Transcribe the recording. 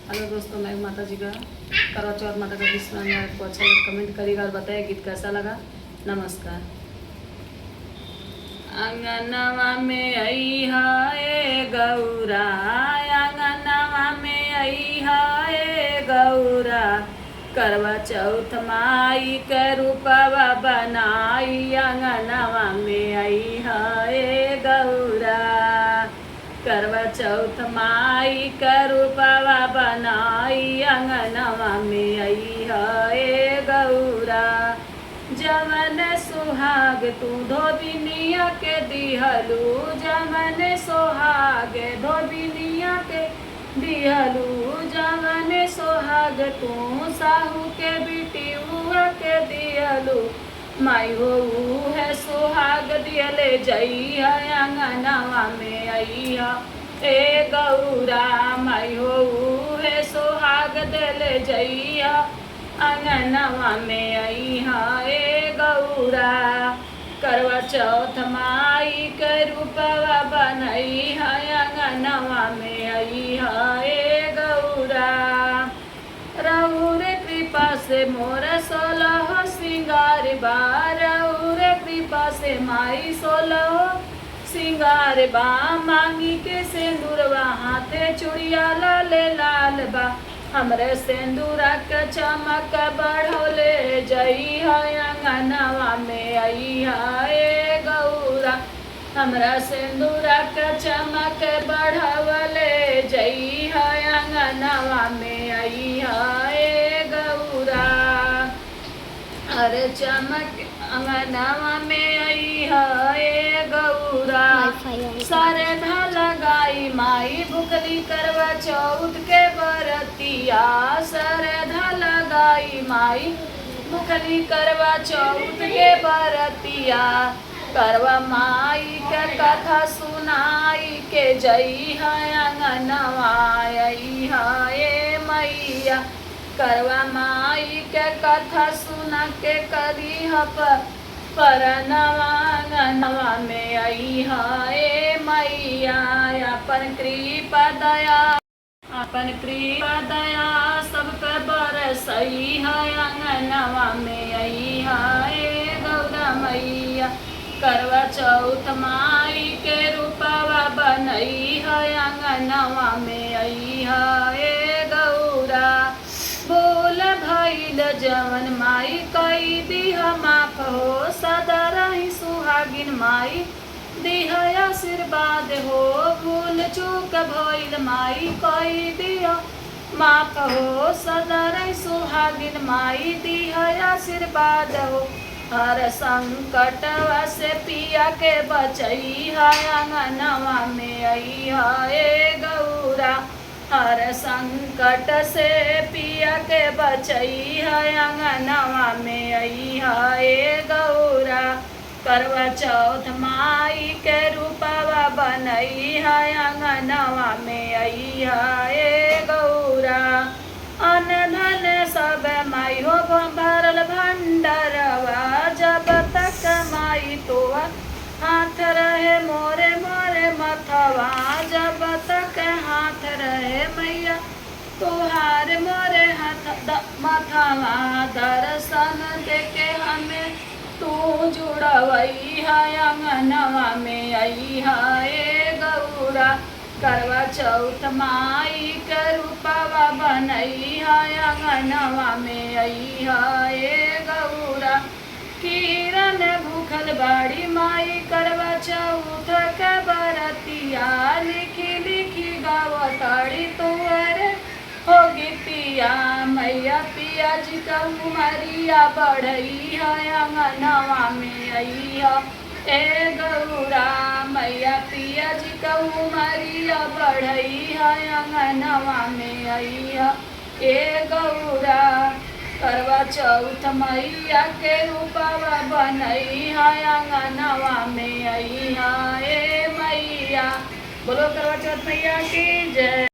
Hello दोस्तों, मैं माता जी का करवा चौथ माता का गीत सुनाने आपको अच्छा लगा कमेंट करिएगा और बताइए गीत कैसा लगा। नमस्कार। आंगनवा में आई हाय गौरा, आंगनवा में आई हाय गौरा, करवा चौथ माई के रूपवा बनाई, आंगनवा में आई हाय गौरा, करवा चौथ माई के रूपवा बनाई, आंगनवा में आई हाय गौरा, जमन सुहाग तू धोबिनिया के दिहलू, जमन सुहाग धोबिनिया के दिहलू, जमन सुहाग तू साहू के बिटियुआ के दिहलू, माई हो है सुहाग दियले जइया, आंगनवा में अइया ए गौरा, माई हो है सुहाग दिले जइया, आंगनवा में अइहा ए गौरा, करवा चौथ माई के रूपवा बनइहा, आंगनवा में अइहा ए गौरा, रउर कृपा से मोर 16 सिंगार बा, रउर कृपा से माई 16 सिंगार बा, मांगी के सिंदूरवा हाथे चूड़िया लाल लाल बा, हमरे सिंदूरा के चमक बढ़ौले जइहा, आंगनवा में अइहा ए गौरा, हमरा सिंदूरा के चमक बढ़ौले जइहा, आंगनवा में अइहा ए गौरा, अरे चमक आंगनवा में अइहा ए गौरा, सरधा लगाई माई भुखली करवा चौथ के बरतिया, सरधा लगाई माई भुखली करवा चौथ के बरतिया, करवा माई के कथा सुनाई के जइहा, आंगनवा अइहा ए मैया, करवा माई के कथा सुना के करिहा परनवा, आंगनवा में अइहा ए मैया, अपन कृपा दया, अपन कृपा दया सब पे बरसइहा, आंगनवा में अइहा ए गौरा मैया, करवा चौथ माई के रूपवा बनइहा, आंगनवा में अइहा ए गौरा, बोल भइल जवन माई कई दिहा माफ हो, सदा रही सुहागिन माई दिहा आशीर्वाद हो, भूल चूक भइल माई कई दिहा माफ हो, सदा रही सुहागिन माई दिहा आशीर्वाद हो, हर संकटवा से पिया के बचइहा, आंगनवा में अइहा ए गौरा, हर संकट से पिया के बचइहा, आंगनवा में अइहा ए गौरा, करवा चौथ माई के रूपवा बनइहा, आंगनवा में अइहा ए गौरा, अन्न धन सब माई हो भरल भंडारवा, जब तक माई तो हाथ रहे मोरे मोरे मथवा, जब तक हाथ रहे मैया तोहार मोरे हाथ मथवा, दर्शन देके हमें तू जुड़वइहा, आंगनवा में अइहा ए गौरा, करवा चौथ माई के रूपवा बनइहा, आंगनवा में अइहा ए गौरा, किरण भूखल बाड़ी माई करवा चौथ के बरतिया, लिखी लिखी गावताड़ी तुअरे हो गीतिया, मैया पिया जी का उमरिया बढ़इहा, आंगनवा में अइहा ए गौरा, मैया पिया जी का उमरिया बढ़इहा, आंगनवा में अइहा ए गौरा, करवा चौथ मैया के रूपवा बनइहा, आंगनवा में अइहा ए मैया, बोलो करवा चौथ मैया की जय।